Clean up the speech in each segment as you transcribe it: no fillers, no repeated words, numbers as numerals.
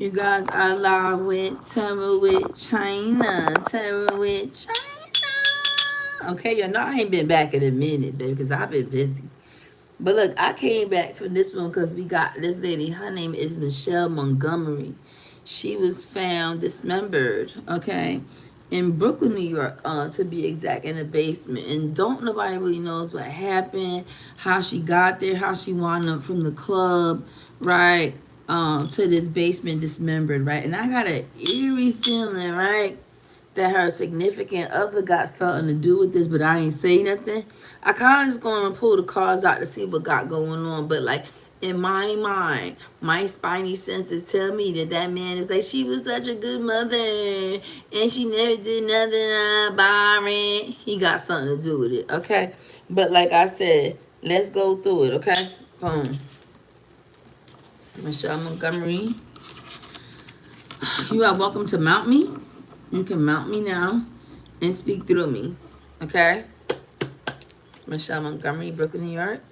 You guys are live with Terror with China. Terror with China. Okay, you know I ain't been back in a minute, baby, because I've been busy. But look, I came back from this one because we got this lady. Her name is Michelle Montgomery. She was found dismembered, okay, in Brooklyn, New York, to be exact, in a basement. And don't nobody really knows what happened, how she got there, how she wound up from the club, right, to this basement dismembered, right. And I got an eerie feeling, right, that her significant other got something to do with this, but I ain't say nothing. I kind of just gonna pull the cards out to see what got going on, but like in my mind, my spiny senses tell me that that man is like, she was such a good mother and she never did nothing Byron. He got something to do with it, okay? But like I said, let's go through it, okay? Boom. Michelle Montgomery, you are welcome to mount me. You can mount me now and speak through me. Okay? Michelle Montgomery, Brooklyn, New York.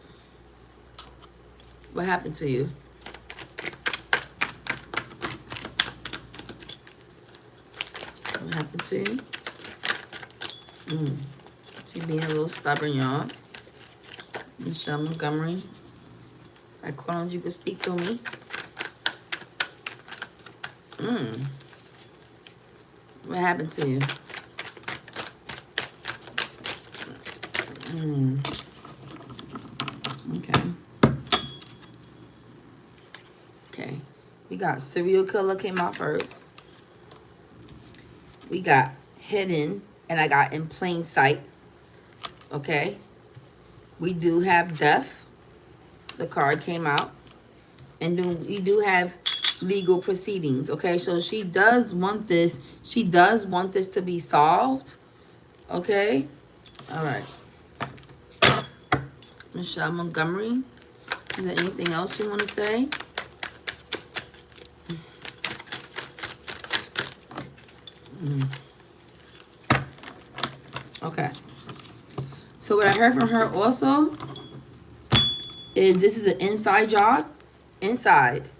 What happened to you? What happened to you? She being a little stubborn, y'all. Michelle Montgomery. I called on you to speak through me. What happened to you? Okay. Okay. We got serial killer came out first. We got hidden, and I got in plain sight. Okay. We do have death. The card came out. And then we do have legal proceedings. Okay. So she does want this. She does want this to be solved. Okay. All right. Michelle Montgomery. Is there anything else you want to say? Okay. So what I heard from her also is this is an inside job. Inside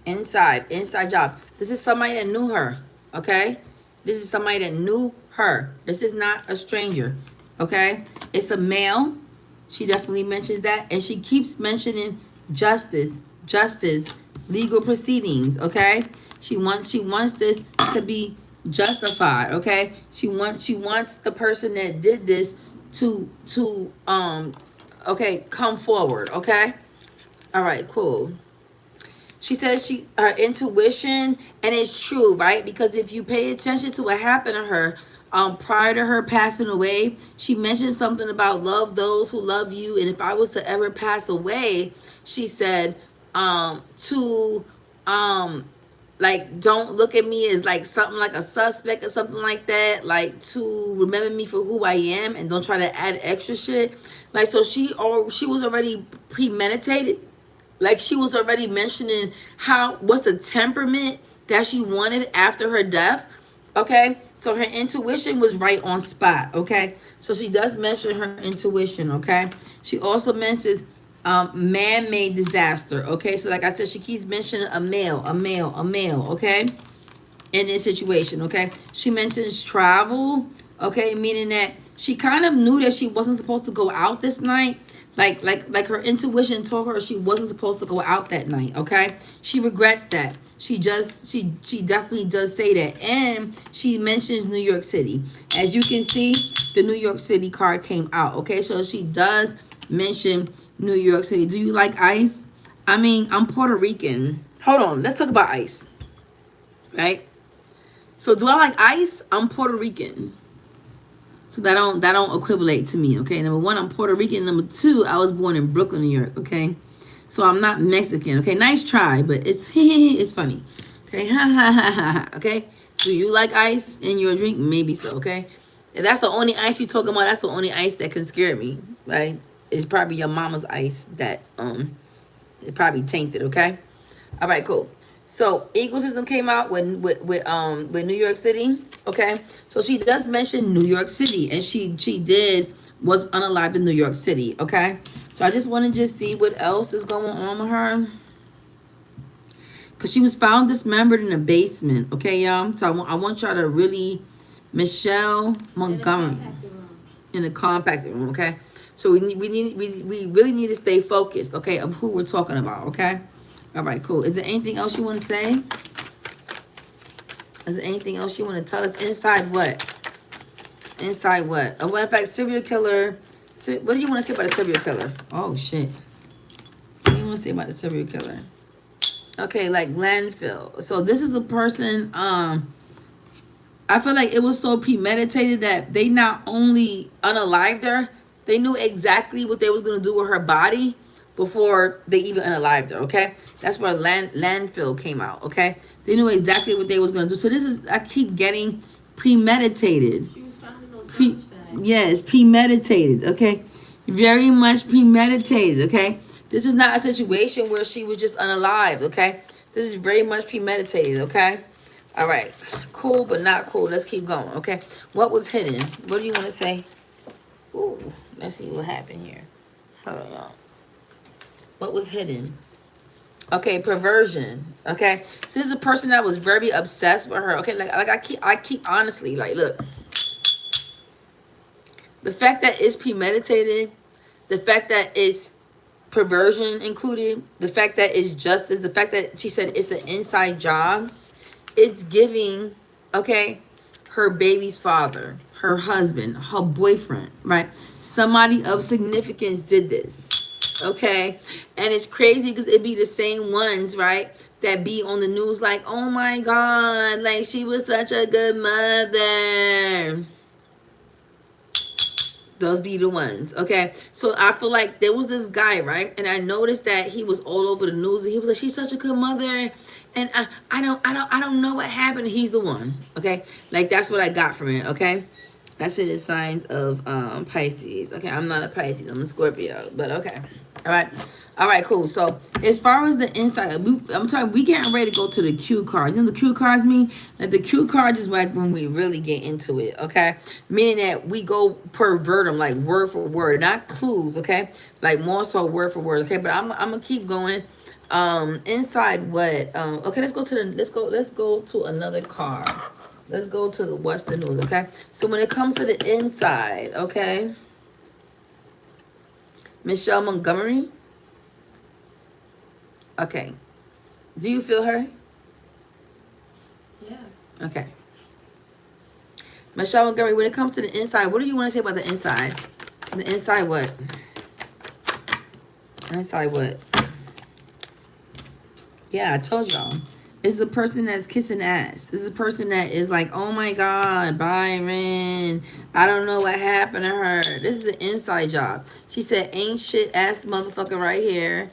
job. This is somebody that knew her. Okay. This is somebody that knew her. This is not a stranger. Okay. It's a male. She definitely mentions that. And she keeps mentioning justice, legal proceedings. Okay. She wants this to be justified. Okay. She wants the person that did this to okay, come forward. Okay. All right, cool. She says her intuition, and it's true, right? Because if you pay attention to what happened to her, prior to her passing away, she mentioned something about love those who love you, and if I was to ever pass away, she said, to like, don't look at me as like something like a suspect or something like that, like to remember me for who I am, and don't try to add extra shit. Like, so she was already premeditated. Like, she was already mentioning what's the temperament that she wanted after her death. Okay. So her intuition was right on spot. Okay. So she does mention her intuition. Okay. She also mentions man-made disaster. Okay. So like I said, she keeps mentioning a male. Okay. In this situation. Okay. She mentions travel. Okay. Meaning that she kind of knew that she wasn't supposed to go out this night. Like her intuition told her she wasn't supposed to go out that night. Okay. She regrets that. She definitely does say that. And she mentions New York City. As you can see, the New York City card came out. Okay. So she does mention New York City. Do you like ice? I mean, I'm Puerto Rican. Hold on. Let's talk about ice. Right. So do I like ice? I'm Puerto Rican. So that don't equivalent to me, okay? Number one, I'm Puerto Rican. Number two, I was born in Brooklyn, New York, okay? So I'm not Mexican, okay? Nice try, but it's it's funny, okay? Okay? Do you like ice in your drink? Maybe so, okay? If that's the only ice you're talking about, that's the only ice that can scare me, right? It's probably your mama's ice that it probably tainted, okay? All right, cool. So ecosystem came out with New York City. Okay, so she does mention New York City, and she was unalived in New York City. Okay, so I just want to see what else is going on with her. because she was found dismembered in a basement. Okay, y'all. So I want y'all to really, Michelle Montgomery, in the compact room. Okay, so we really need to stay focused. Okay, of who we're talking about. Okay, all right, cool. Is there anything else you want to say? Is there anything else you want to tell us? Inside what? Inside what? Oh, matter of fact, serial killer. What do you want to say about a serial killer? Oh shit. What do you want to say about the serial killer? Okay, like landfill. So this is the person, I feel like it was so premeditated that they not only unalived her, they knew exactly what they was gonna do with her body before they even unalived her. Okay, that's where landfill came out. Okay, they knew exactly what they was gonna do. So this is, I keep getting premeditated. She was found in those garbage bags. Yes, premeditated. Okay, very much premeditated. Okay, this is not a situation where she was just unalived. Okay, this is very much premeditated. Okay. All right, cool, but not cool. Let's keep going, okay? What was hidden? What do you want to say? Ooh, let's see what happened here. Hold on, y'all. What was hidden? Okay, perversion. Okay, so this is a person that was very obsessed with her. Okay, like I keep honestly, like, look, the fact that it's premeditated, the fact that it's perversion included, the fact that it's justice, the fact that she said it's an inside job. It's giving, okay, her baby's father, her husband, her boyfriend, right? Somebody of significance did this, okay? And it's crazy because it be the same ones, right, that be on the news like, oh my God, like she was such a good mother. Those be the ones, okay? So I feel like there was this guy, right? And I noticed that he was all over the news. And he was like, she's such a good mother. And I don't know what happened. He's the one, okay? Like that's what I got from it, okay? That's in the signs of Pisces. Okay, I'm not a Pisces. I'm a Scorpio, but okay. All right. All right, cool. So as far as the inside, I'm talking, we getting ready to go to the cue cards. You know what the cue cards mean? Like the cue cards is like when we really get into it, okay? Meaning that we go pervert them, like word for word, not clues, okay? Like more so word for word, okay? But I'm gonna keep going. Inside what? Okay, let's go to another card. Let's go to the Western News, okay? So when it comes to the inside, okay? Michelle Montgomery. Okay. Do you feel her? Yeah. Okay. Michelle Montgomery, when it comes to the inside, what do you want to say about the inside? The inside what? Inside what? Yeah, I told y'all. This is a person that's kissing ass. This is a person that is like, oh my God, Byron, I don't know what happened to her. This is an inside job. She said, ain't shit ass motherfucker right here.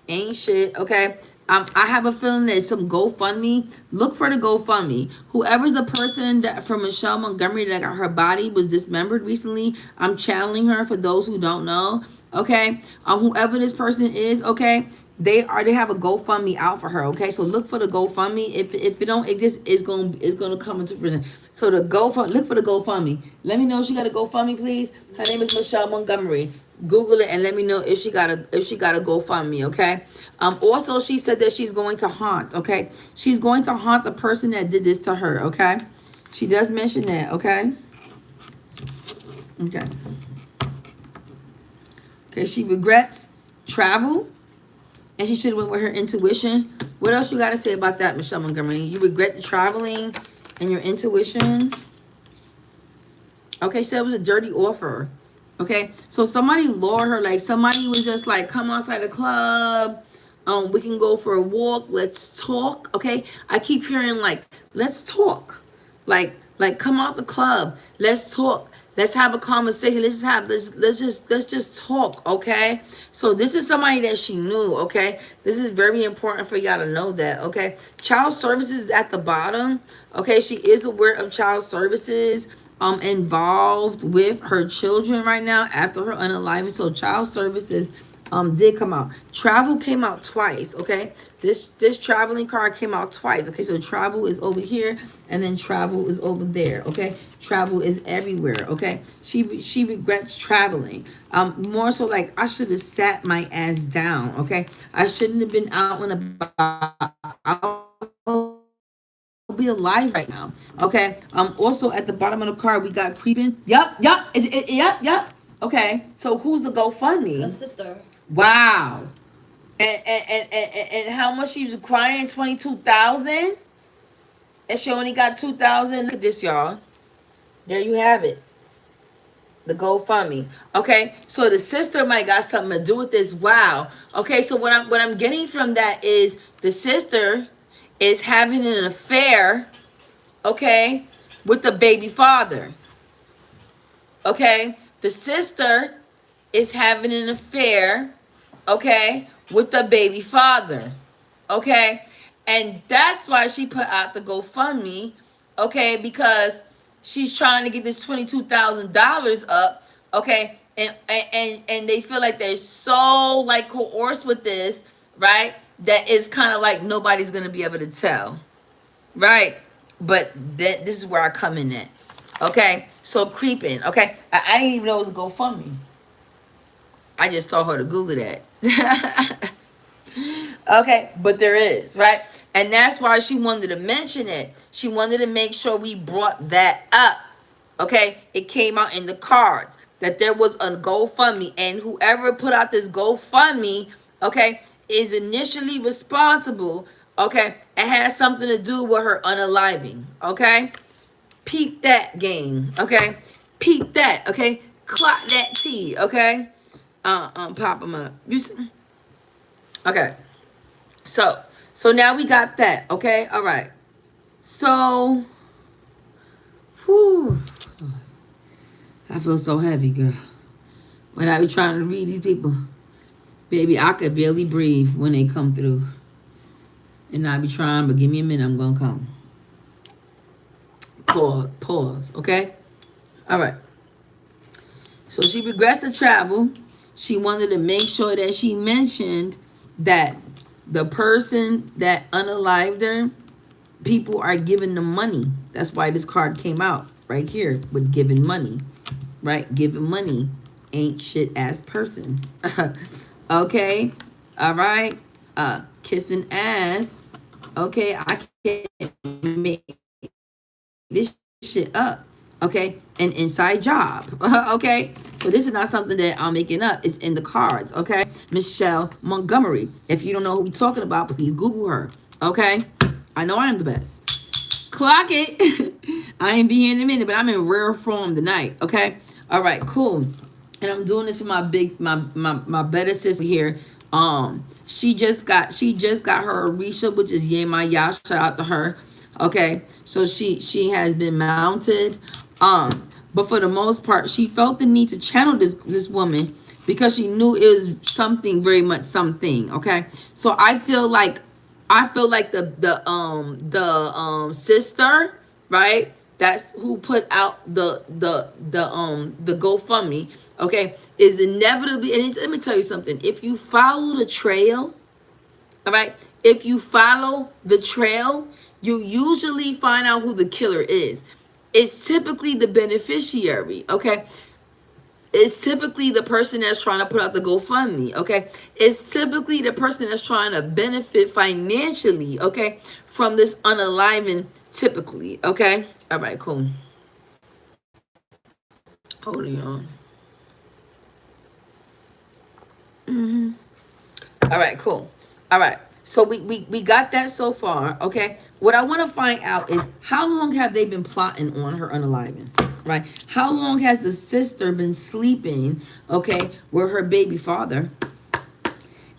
Ain't shit, okay? I have a feeling that some GoFundMe. Look for the GoFundMe. Whoever's the person that from Michelle Montgomery that got her body was dismembered recently, I'm channeling her for those who don't know. Okay, whoever this person is, okay, they have a GoFundMe out for her. Okay, so look for the GoFundMe. If it don't exist, it's gonna come into prison. So the look for the GoFundMe. Let me know if she got a GoFundMe, please. Her name is Michelle Montgomery. Google it and let me know if she got a GoFundMe. Okay. Also, she said that she's going to haunt. Okay, she's going to haunt the person that did this to her. Okay, she does mention that. Okay. Okay. Okay, she regrets travel, and she should have went with her intuition. What else you got to say about that, Michelle Montgomery? You regret the traveling and your intuition. Okay, she said it was a dirty offer. Okay, so somebody lured her, like somebody was just like, come outside the club. We can go for a walk. Let's talk. Okay, I keep hearing like, let's talk. Like come out the club. Let's talk. Let's have a conversation. Let's just talk. Okay. So this is somebody that she knew. Okay. This is very important for y'all to know that. Okay. Child services is at the bottom. Okay. She is aware of child services involved with her children right now after her unaliving. So child services did come out. Travel came out twice. Okay, this traveling card came out twice. Okay, so travel is over here and then travel is over there. Okay, travel is everywhere. Okay, she regrets traveling. More so like, I should have sat my ass down. Okay, I shouldn't have been out and about be alive right now. Okay. Also at the bottom of the card we got creeping. Yep. Yep. Okay. So who's the GoFundMe? A sister. Wow. And how much she's crying? 22,000. And she only got 2,000. Look at this, y'all. There you have it. The GoFundMe. Okay, so the sister might got something to do with this. Wow. Okay, so what I'm getting from that is the sister is having an affair, okay, with the baby father. Okay, the sister is having an affair, okay, with the baby father. Okay, and that's why she put out the GoFundMe. Okay, because she's trying to get this $22,000 up. Okay, and they feel like they're so like coerced with this, right? That is kind of like nobody's gonna be able to tell, right? But this is where I come in at. Okay, so creeping. Okay, I didn't even know it was a GoFundMe. I just told her to Google that. Okay, but there is, right? And that's why she wanted to mention it. She wanted to make sure we brought that up. Okay, it came out in the cards that there was a GoFundMe, and whoever put out this GoFundMe, okay, is initially responsible. Okay, it has something to do with her unaliving. Okay, peep that game. Okay, peep that. Okay, clock that T. Okay, pop them up. You see? Okay. So now we got that, okay? All right. So, whew, I feel so heavy, girl. When I be trying to read these people, baby, I could barely breathe when they come through. And I be trying, but give me a minute, I'm gonna come. Pause, okay? All right. So she regrets to travel. She wanted to make sure that she mentioned that the person that unalived her, people are giving them money. That's why this card came out right here with giving money, right? Giving money ain't shit ass person. Okay, all right. Kissing ass. Okay, I can't make this shit up. Okay, an inside job. Okay, so this is not something that I'm making up. It's in the cards. Okay, Michelle Montgomery. If you don't know who we're talking about, please Google her. Okay, I know I am the best. Clock it. I ain't be here in a minute, but I'm in rare form tonight. Okay, all right, cool. And I'm doing this for my better sister here. She just got her Arisha, which is Yemaya. Shout out to her. Okay, so she has been mounted. But for the most part, she felt the need to channel this woman because she knew it was something, very much something. Okay, so I feel like the sister, right? That's who put out the GoFundMe. Okay, is inevitably, and let me tell you something. If you follow the trail, all right, if you follow the trail, you usually find out who the killer is. It's typically the beneficiary, okay? It's typically the person that's trying to put out the GoFundMe, okay? It's typically the person that's trying to benefit financially, okay, from this unaliving, typically, okay? All right, cool. Hold on. All right, cool. All right. So we got that so far, okay? What I want to find out is how long have they been plotting on her unaliving, right? How long has the sister been sleeping, okay, with her baby father?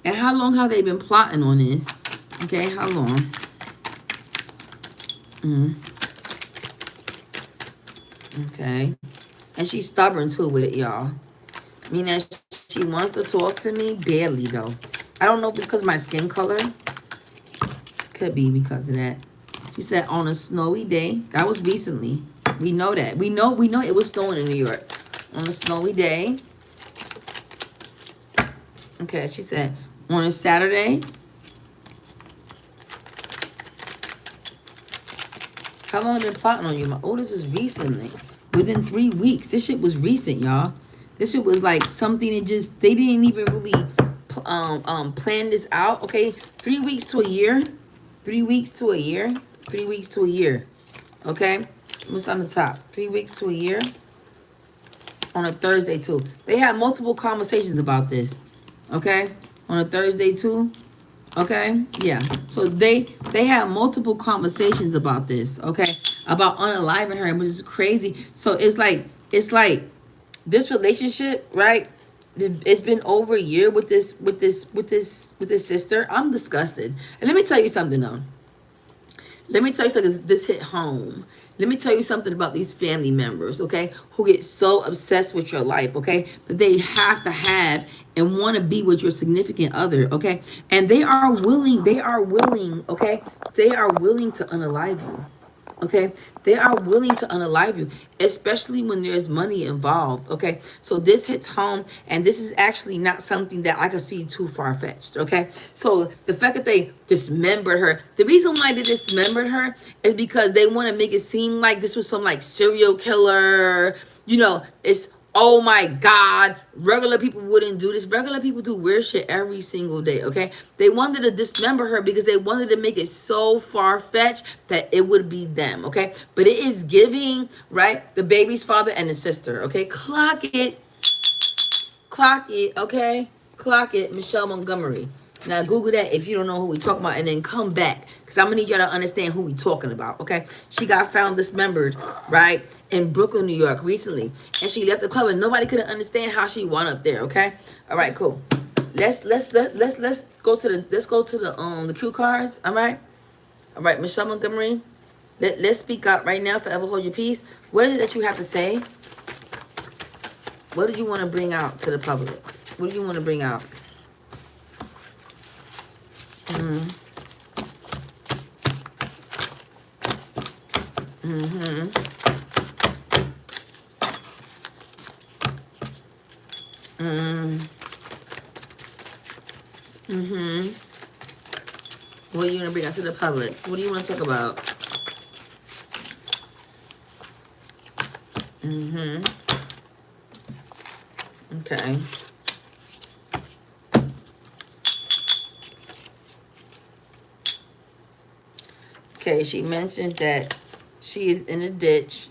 And how long have they been plotting on this? Okay, how long? Okay. And she's stubborn too with it, y'all. Meaning she wants to talk to me, barely though. I don't know if it's because of my skin color. Could be because of that. She said on a snowy day. That was recently. We know that. We know it was snowing in New York. On a snowy day. Okay, she said on a Saturday. How long have they been plotting on you? Oh, this is recently. Within 3 weeks. This shit was recent, y'all. This shit was like something that just, they didn't even really plan this out. Okay, 3 weeks to a year. 3 weeks to a year. 3 weeks to a year. Okay? What's on the top? 3 weeks to a year. On a Thursday too. They had multiple conversations about this. Okay? On a Thursday too. Okay? Yeah. So they had multiple conversations about this. Okay? About unaliving her, which is crazy. So it's like this relationship, right? It's been over a year with this sister. I'm disgusted. And let me tell you something though. Let me tell you something. This hit home. Let me tell you something about these family members, okay, who get so obsessed with your life, okay, that they have to have and want to be with your significant other, okay, and they are willing, okay, they are willing to unalive you. Okay, they are willing to unalive you, especially when there's money involved. Okay, so this hits home, and this is actually not something that I could see too far-fetched. Okay, so the fact that they dismembered her, the reason why they dismembered her is because they want to make it seem like this was some like serial killer. You know, it's, oh my God, regular people wouldn't do this. Regular people do weird shit every single day, okay? They wanted to dismember her because they wanted to make it so far-fetched that it would be them, okay? But it is giving, right, the baby's father and the sister, okay? Clock it, okay? Clock it, Michelle Montgomery. Now, Google that if you don't know who we talking about, and then come back, because I'm going to need y'all to understand who we talking about, okay? She got found dismembered, right, in Brooklyn, New York recently, and she left the club, and nobody could understand how she wound up there, okay? All right, cool. Let's go to the cue cards, all right? All right, Michelle Montgomery, let's speak up right now. Forever hold your peace. What is it that you have to say? What do you want to bring out to the public? What do you want to bring out? Mm-hmm. Mm-hmm. Mm-hmm. What are you gonna bring out to the public? What do you want to talk about? Mm-hmm. Okay. Okay, she mentions that she is in a ditch.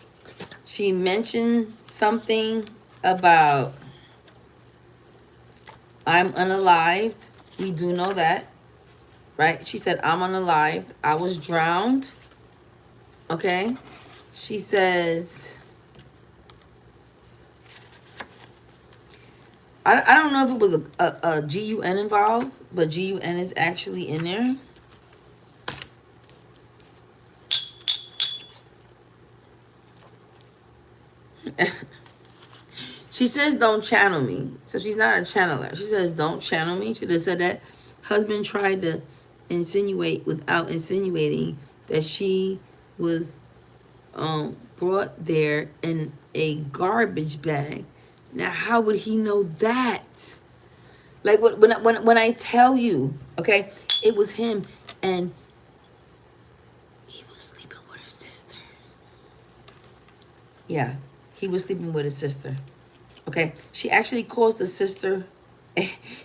She mentioned something about I'm unalived. We do know that, right? She said, I'm unalived. I was drowned. Okay. She says, I don't know if it was a GUN involved, but GUN is actually in there. She says, don't channel me. So she's not a channeler. She says, don't channel me. She just said that husband tried to insinuate without insinuating that she was brought there in a garbage bag. Now, how would he know that? Like when I tell you, okay, it was him, and he was sleeping with her sister. Yeah, he was sleeping with his sister. Okay, she actually calls the sister,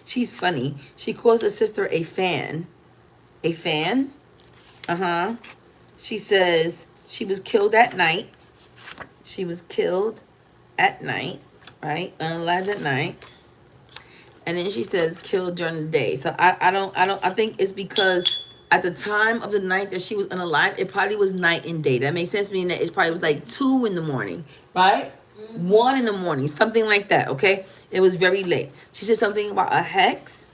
she's funny. She calls the sister a fan. A fan? Uh-huh. She says she was killed at night. She was killed at night, right? Unalived at night. And then she says killed during the day. So I think it's because at the time of the night that she was unalived, it probably was night and day. That makes sense, meaning that it probably was like 2 in the morning, right? 1 in the morning, something like that, okay? It was very late. She said something about a hex,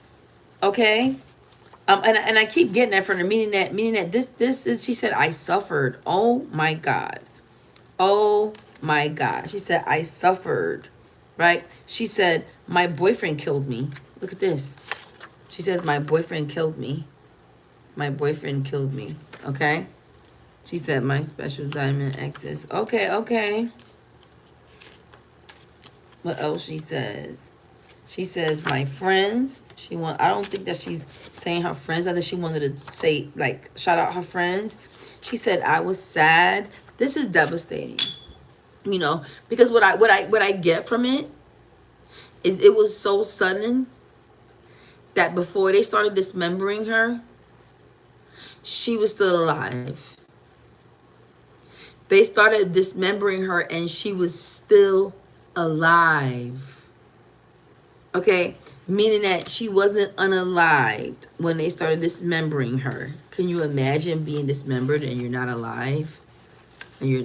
okay? And I keep getting that from her, meaning that this is, she said, I suffered. Oh my God. Oh my God. She said, I suffered, right? She said, my boyfriend killed me. Look at this. She says, my boyfriend killed me. My boyfriend killed me, okay? She said, my special diamond exes. Okay, okay. What else she says? She says, my friends. I don't think that she's saying her friends. I think she wanted to say, like, shout out her friends. She said, I was sad. This is devastating. You know, because what I get from it is it was so sudden that before they started dismembering her, she was still alive. They started dismembering her and she was still alive. Okay, meaning that she wasn't unalived when they started dismembering her. Can you imagine being dismembered and you're not alive? And you're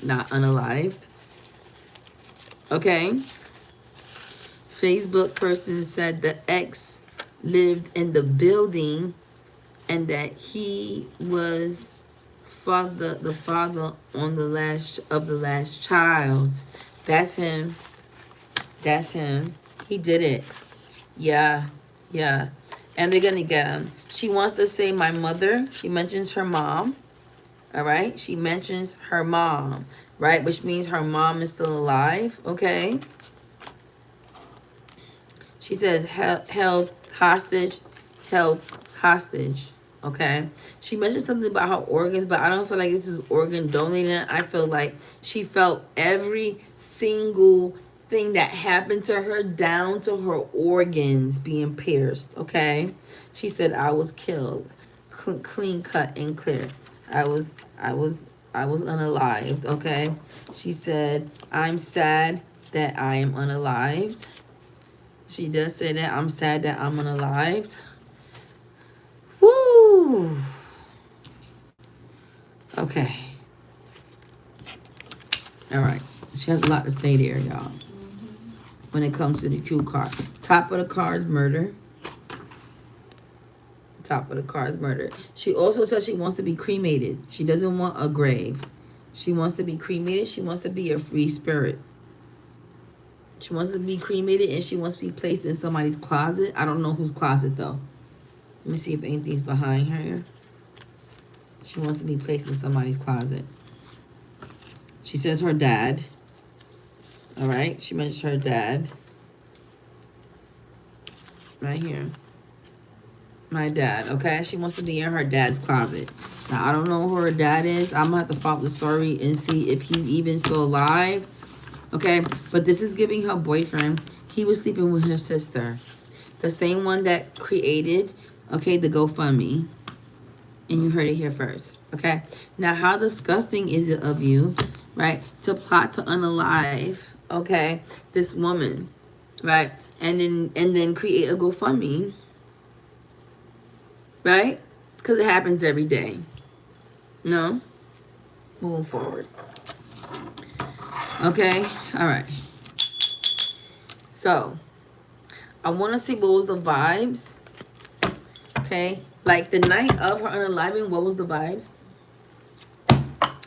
not unalived? Okay. Facebook person said the ex lived in the building and that he was the father on the last child. That's him. That's him. He did it. Yeah. Yeah. And they're gonna get him. She wants to say my mother. She mentions her mom. All right. She mentions her mom, right? Which means her mom is still alive. Okay. She says held hostage, held hostage. Okay. She mentioned something about her organs, but I don't feel like this is organ donating. I feel like she felt every single thing that happened to her down to her organs being pierced. Okay. She said, I was killed. Clean cut and clear. I was unalived. Okay. She said, I'm sad that I am unalived. She does say that. I'm sad that I'm unalived. Woo! Okay. All right. She has a lot to say there, y'all. When it comes to the cue card. Top of the card is murder. Top of the card is murder. She also says she wants to be cremated. She doesn't want a grave. She wants to be cremated. She wants to be a free spirit. She wants to be cremated and she wants to be placed in somebody's closet. I don't know whose closet, though. Let me see if anything's behind her. She wants to be placed in somebody's closet. She says her dad. All right. She mentions her dad. Right here. My dad. Okay. She wants to be in her dad's closet. Now, I don't know who her dad is. I'm going to have to follow the story and see if he's even still alive. Okay. But this is giving her boyfriend. He was sleeping with her sister. The same one that created, okay, the GoFundMe. And you heard it here first, okay? Now, how disgusting is it of you, right, to plot to unalive, okay, this woman, right, and then create a GoFundMe, right? Because it happens every day. No? Moving forward. Okay? All right. So, I want to see what was the vibes, okay? Like the night of her unaliving, what was the vibes?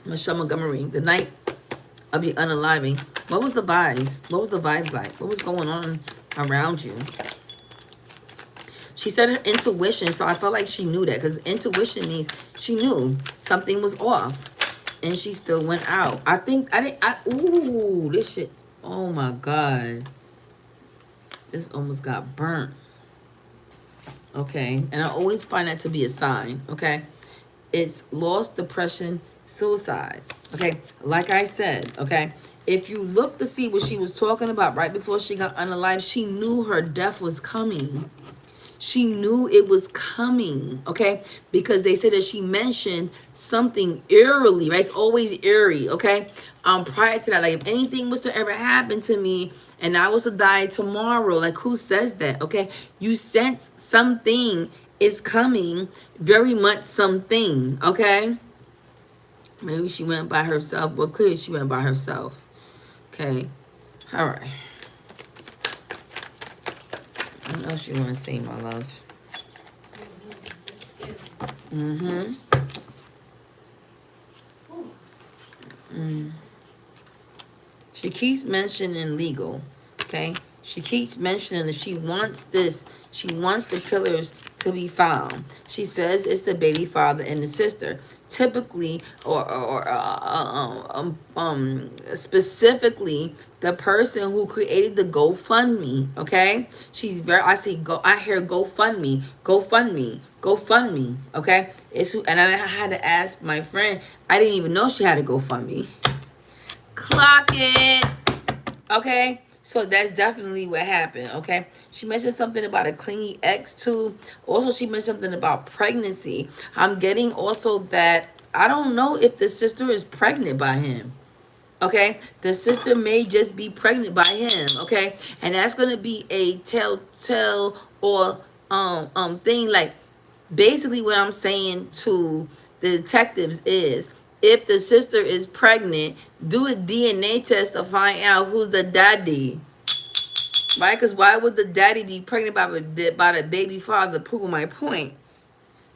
Michelle Montgomery, the night of your unaliving, what was the vibes? What was the vibes like? What was going on around you? She said her intuition, so I felt like she knew that because intuition means she knew something was off and she still went out. I think, ooh, this shit, oh my God. This almost got burnt. Okay, and I always find that to be a sign, okay? It's loss, depression, suicide, okay? Like I said, okay? If you look to see what she was talking about right before she got unalived, she knew her death was coming. She knew it was coming, okay? Because they said that she mentioned something eerily, right? It's always eerie, okay? Prior to that, like if anything was to ever happen to me and I was to die tomorrow, like who says that, okay? You sense something is coming, very much something, okay? Maybe she went by herself. Well, clearly she went by herself, okay? All right. What else you want to say, my love? Mm-hmm. She keeps mentioning legal, okay? She keeps mentioning that she wants this. She wants the killers to be found. She says it's the baby father and the sister. Typically, specifically, the person who created the GoFundMe, okay? She's very, I hear GoFundMe, GoFundMe, GoFundMe, okay? It's who, and I had to ask my friend, I didn't even know she had a GoFundMe. Clock it. Okay, so that's definitely what happened. Okay, she mentioned something about a clingy ex too. Also, she mentioned something about pregnancy. I'm getting also that I don't know if the sister is pregnant by him. Okay, the sister may just be pregnant by him. Okay, and that's gonna be a telltale or thing. Like, basically what I'm saying to the detectives is, if the sister is pregnant, do a DNA test to find out who's the daddy. Right? Because why would the daddy be pregnant by the baby father? Prove my point.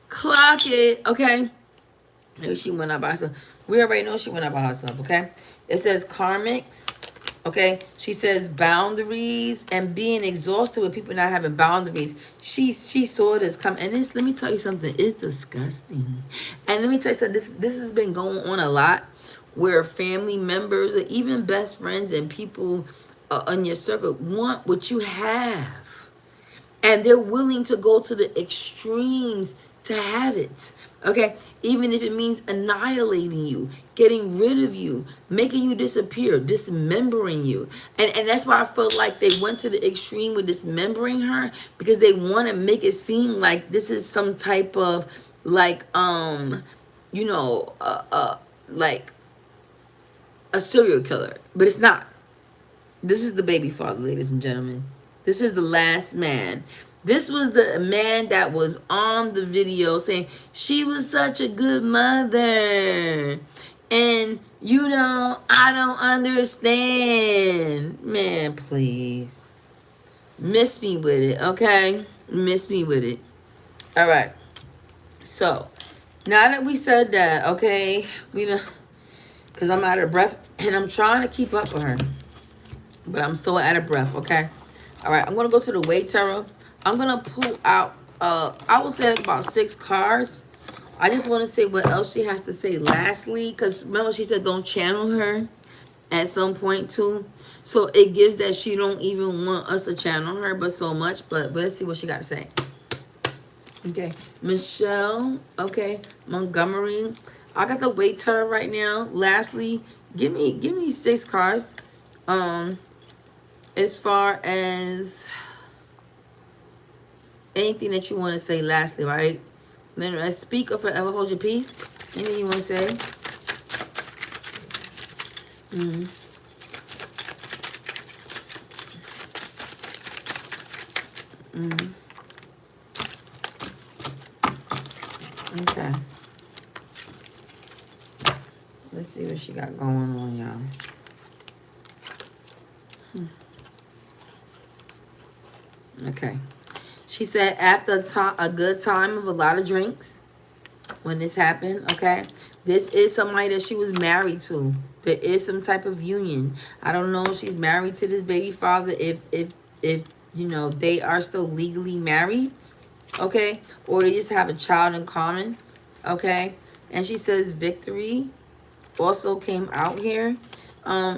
Clock it. Okay. Maybe she went out by herself. We already know she went out by herself. Okay. It says karmics. Okay. She says boundaries and being exhausted with people not having boundaries. She saw this come. And this, let me tell you something. It's disgusting. And let me tell you something. This has been going on a lot, where family members or even best friends and people in your circle want what you have, and they're willing to go to the extremes to have it. Okay, even if it means annihilating you, getting rid of you, making you disappear, dismembering you. And that's why I felt like they went to the extreme with dismembering her, because they want to make it seem like this is some type of like like a serial killer, but it's not. This is the baby father, ladies and gentlemen. This is the last man. This was the man that was on the video saying she was such a good mother. And, I don't understand. Man, please. Miss me with it, okay? Miss me with it. All right. So, now that we said that, okay, because I'm out of breath and I'm trying to keep up with her. But I'm so out of breath, okay? All right, I'm going to go to the Wait Tarot. I'm going to pull out, I will say like about 6 cards. I just want to say what else she has to say lastly. Because remember, she said don't channel her at some point too. So it gives that she don't even want us to channel her but so much. But let's see what she got to say. Okay, Michelle, okay, Montgomery. I got the Wait Tarot right now. Lastly, give me 6 cards. As far as anything that you want to say lastly, right? Then speak or forever hold your peace. Anything you want to say? Okay. Let's see what she got going on, y'all. Okay. She said after a good time of a lot of drinks when this happened, okay? This is somebody that she was married to. There is some type of union. I don't know if she's married to this baby father, if they are still legally married, okay? Or they just have a child in common, okay? And she says victory also came out here.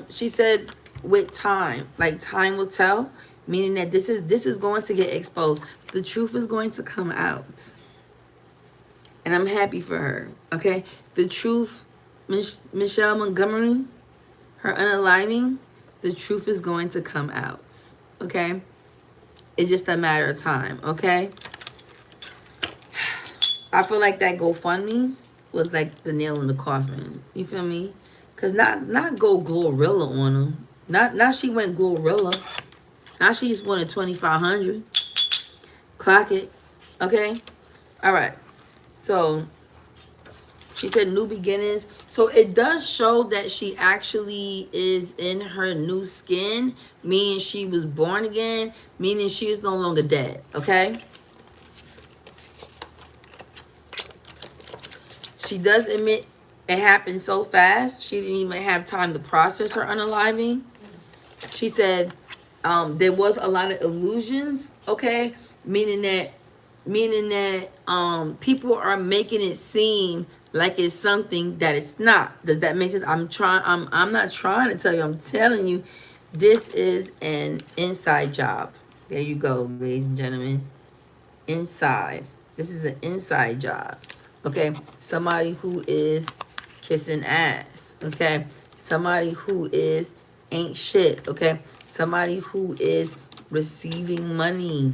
She said with time, like time will tell, meaning that this is going to get exposed. The truth is going to come out. And I'm happy for her, okay? The truth, Michelle Montgomery, her unaliving, the truth is going to come out, okay? It's just a matter of time, okay? I feel like that GoFundMe was like the nail in the coffin. You feel me? Because not go Glorilla on them. Not she went Glorilla. Now she just wanted $2,500. Clock it. Okay? All right. So, she said new beginnings. So, it does show that she actually is in her new skin, meaning she was born again, meaning she is no longer dead. Okay? She does admit it happened so fast, she didn't even have time to process her unaliving. She said there was a lot of illusions, okay? Meaning that people are making it seem like it's something that it's not. Does that make sense? I'm not trying to tell you, I'm telling you, this is an inside job. There you go, ladies and gentlemen. Inside. This is an inside job. Okay? Somebody who is kissing ass. Okay? Somebody who is ain't shit. Okay? Somebody who is receiving money.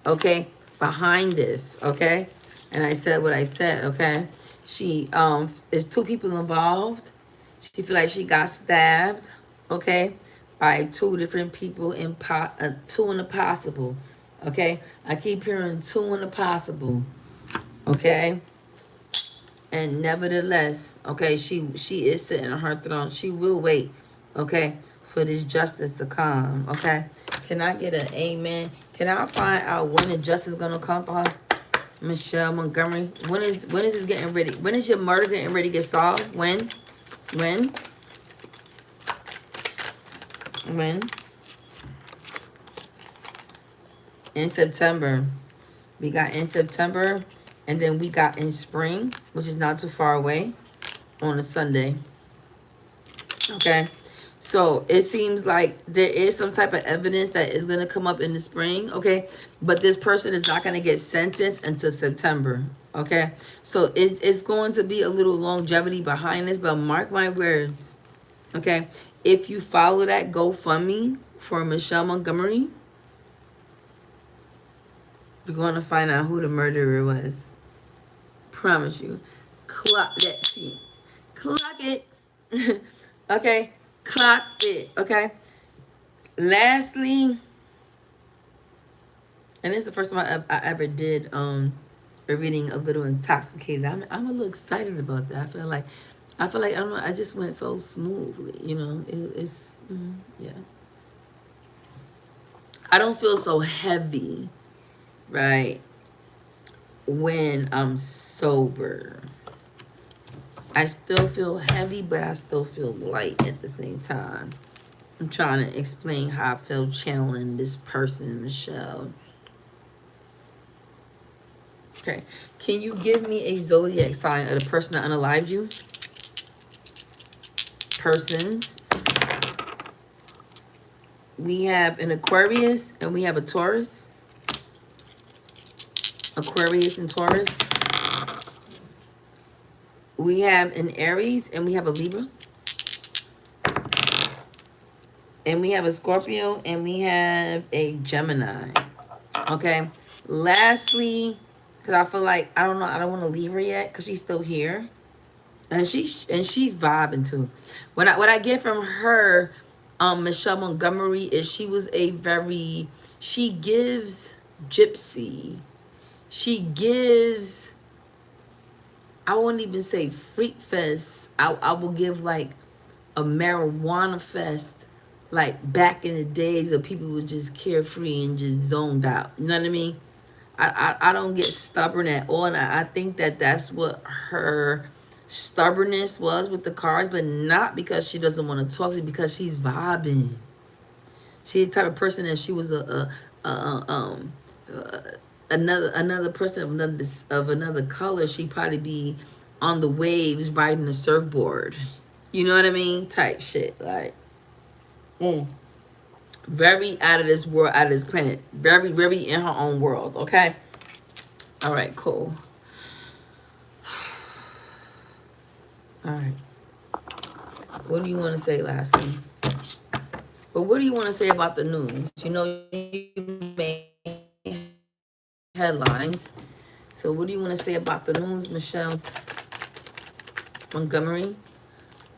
Okay? Behind this. Okay? And I said what I said. Okay? She is two people involved. She feel like she got stabbed, okay, by two different people in two in the possible. Okay, I keep hearing two in the possible. Okay, and nevertheless, okay, she is sitting on her throne. She will wait, okay, for this justice to come. Okay, can I get an amen? Can I find out when the justice gonna come for her? Michelle Montgomery. When is this getting ready? When is your murder getting ready to get solved? When? When? When? In September. We got in September, and then we got in spring, which is not too far away, on a Sunday. Okay. So it seems like there is some type of evidence that is going to come up in the spring. Okay. But this person is not going to get sentenced until September. Okay. So it's going to be a little longevity behind this, but mark my words. Okay. If you follow that GoFundMe for Michelle Montgomery, you're going to find out who the murderer was. Promise you. Clock that T. Clock it. Okay. Clock it. Okay. Lastly, and this is the first time I ever did a reading a little intoxicated. I'm a little excited about that. I feel like I don't know. I just went so smoothly. You know, it's yeah. I don't feel so heavy, right, when I'm sober. I still feel heavy, but I still feel light at the same time. I'm trying to explain how I feel channeling this person, Michelle. Okay. Can you give me a zodiac sign of the person that unalived you? Persons. We have an Aquarius and we have a Taurus. Aquarius and Taurus. We have an Aries and we have a Libra. And we have a Scorpio and we have a Gemini. Okay. Lastly, because I feel like, I don't know, I don't want to leave her yet because she's still here. And she's vibing too. What I get from her, Michelle Montgomery, is she was she gives gypsy. She gives, I won't even say freak fest. I will give like a marijuana fest, like back in the days of people were just carefree and just zoned out. You know what I mean? I don't get stubborn at all, and I think that that's what her stubbornness was with the cards, but not because she doesn't want to talk to you, because she's vibing. She's the type of person that she was another person of another color, she'd probably be on the waves riding a surfboard. You know what I mean? Type shit. Like, very out of this world, out of this planet. Very, very in her own world. Okay? All right, cool. All right. What do you want to say lastly? But what do you want to say about the news? You know, you made headlines. So what do you want to say about the news, Michelle Montgomery?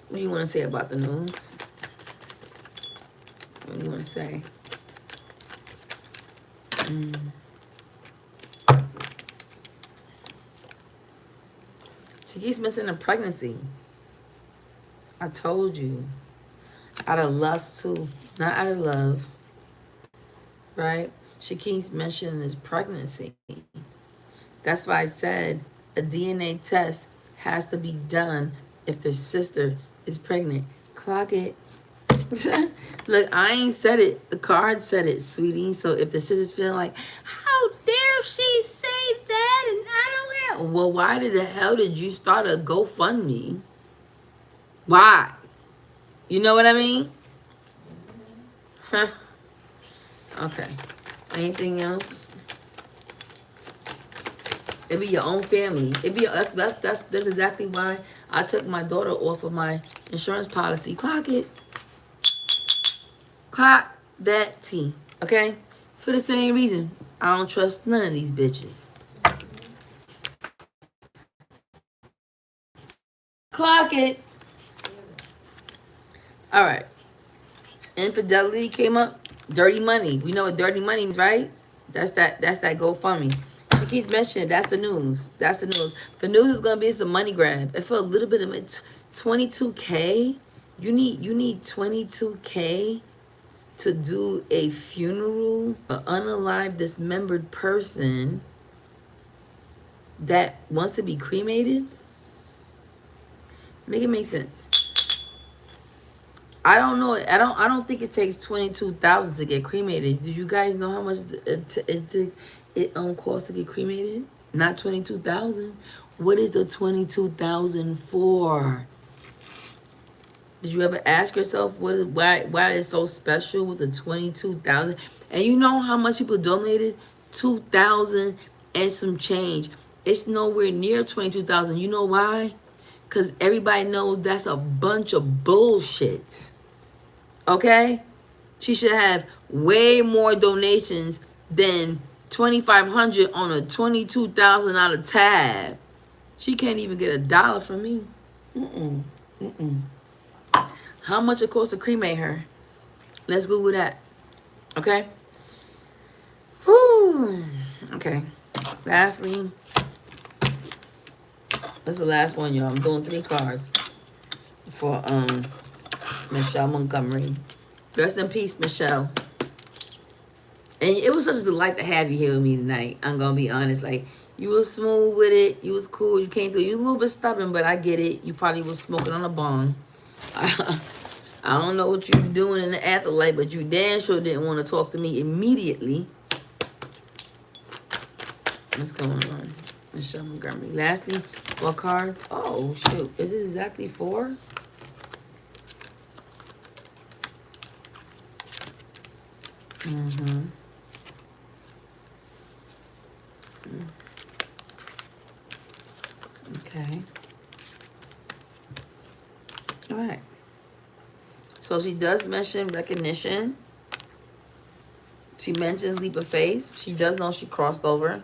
What do you want to say about the news? What do you want to say? She keeps missing a pregnancy. I told you. Out of lust too. Not out of love. Right? She keeps mentioning this pregnancy. That's why I said a DNA test has to be done if their sister is pregnant. Clock it. Look, I ain't said it. The card said it, sweetie. So if the sister's feeling like, how dare she say that and I don't have... Well, why the hell did you start a GoFundMe? Why? You know what I mean? Huh? Okay. Anything else? It be your own family. It be that's exactly why I took my daughter off of my insurance policy. Clock it. Clock that T. Okay? For the same reason. I don't trust none of these bitches. Clock it. All right. Infidelity came up. Dirty money. We know what dirty money means, right? That's that GoFundMe. She keeps mentioning it. That's the news. That's the news. The news is gonna be some money grab. And for a little bit of it, 22K. You need 22K to do a funeral, an unalived, dismembered person that wants to be cremated. Make it make sense. I don't know. I don't think it takes 22,000 to get cremated. Do you guys know how much it costs to get cremated? Not 22,000. What is the 22,000 for? Did you ever ask yourself why it's so special with the 22,000? And you know how much people donated? 2,000 and some change. It's nowhere near 22,000. You know why? Because everybody knows that's a bunch of bullshit. Okay? She should have way more donations than 2,500 on a $22,000 tab. She can't even get $1 from me. How much it costs to cremate her? Let's Google that. Okay? Whew. Okay. Lastly, that's the last one, y'all. I'm doing 3 cards for Michelle Montgomery. Rest in peace, Michelle. And it was such a delight to have you here with me tonight. I'm gonna be honest. Like, you was smooth with it. You was cool. You came through. You was a little bit stubborn, but I get it. You probably was smoking on a bong. I don't know what you were doing in the afterlife, but you damn sure didn't want to talk to me immediately. What's going on? Michelle Montgomery. Lastly, 4 cards. Oh, shoot. Is this exactly 4? Okay. All right. So she does mention recognition. She mentions leap of faith. She does know she crossed over.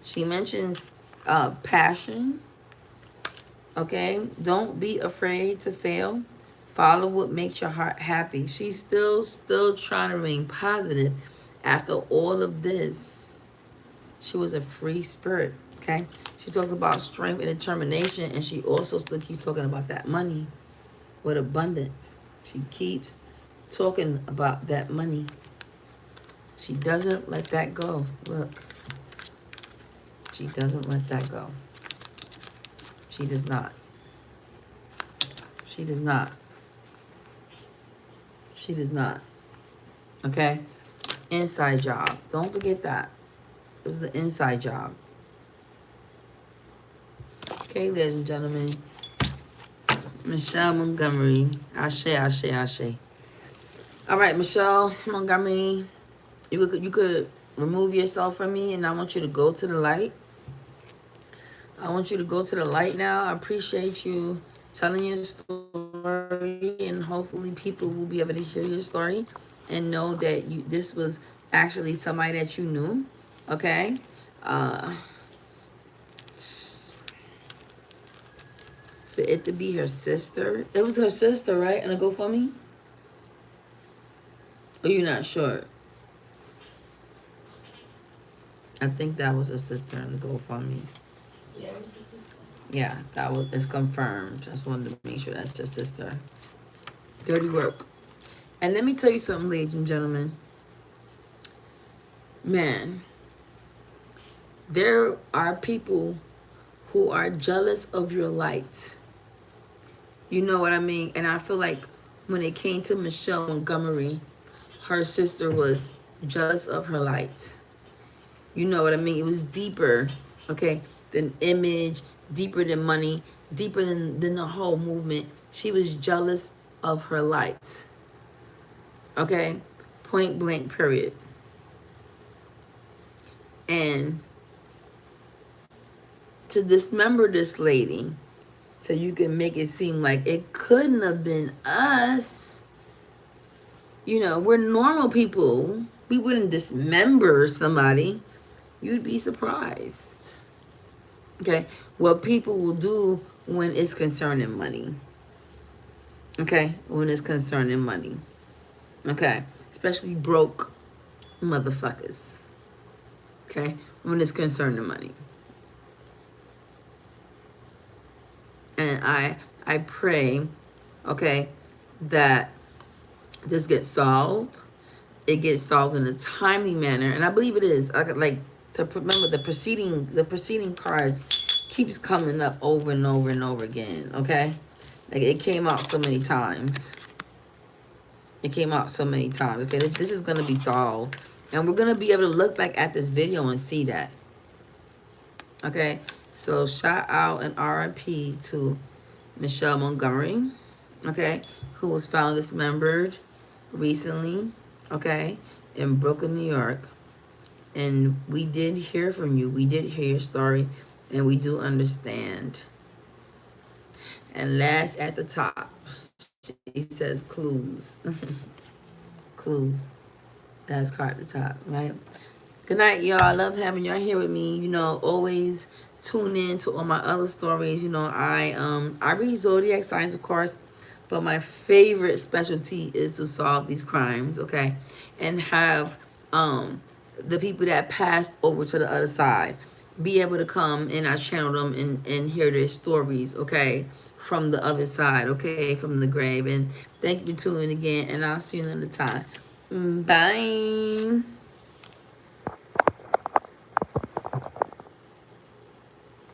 She mentions passion. Okay. Don't be afraid to fail. Follow what makes your heart happy. She's still trying to remain positive after all of this. She was a free spirit. Okay. She talks about strength and determination, and she also still keeps talking about that money with abundance. She keeps talking about that money. She doesn't let that go. Look. She doesn't let that go. She does not. She does not. She does not. Okay? Inside job. Don't forget that. It was an inside job. Okay, ladies and gentlemen. Michelle Montgomery. Ashe, ashe, ashe. All right, Michelle Montgomery. You could remove yourself from me, and I want you to go to the light. I want you to go to the light now. I appreciate you telling your story, and hopefully people will be able to hear your story and know that this was actually somebody that you knew. Okay? For it to be her sister. It was her sister, right? And a GoFundMe? Or you're not sure? I think that was her sister in the GoFundMe. Yeah, it was his sister. Yeah, it's confirmed. Just wanted to make sure that's her sister. Dirty work. And let me tell you something, ladies and gentlemen. Man, there are people who are jealous of your light. You know what I mean? And I feel like when it came to Michelle Montgomery, her sister was jealous of her light. You know what I mean? It was deeper, okay, than image, deeper than money, deeper than the whole movement. She was jealous of her light. Okay? Point blank, period. And to dismember this lady so you can make it seem like it couldn't have been us. You know, we're normal people. We wouldn't dismember somebody. You'd be surprised. Okay? What people will do when it's concerning money. Okay? When it's concerning money. Okay? Especially broke motherfuckers. Okay? When it's concerning money. And I pray, okay, that this gets solved. It gets solved in a timely manner, and I believe it is. Like to remember the preceding cards keeps coming up over and over and over again. Okay, like it came out so many times. It came out so many times. Okay, this is gonna be solved, and we're gonna be able to look back at this video and see that. Okay, so shout out and RIP to Michelle Montgomery, okay, who was found dismembered recently, okay, in Brooklyn, New York. And we did hear from you. We did hear your story, and we do understand. And last at the top, she says clues. Clues. That's card at the top, right? Good night, y'all. I love having y'all here with me. You know, always tune in to all my other stories. You know, I read zodiac signs, of course, but my favorite specialty is to solve these crimes, okay, and have the people that passed over to the other side be able to come and I channel them and hear their stories, okay, from the other side, okay, from the grave. And thank you for tuning in again, and I'll see you another time. Bye.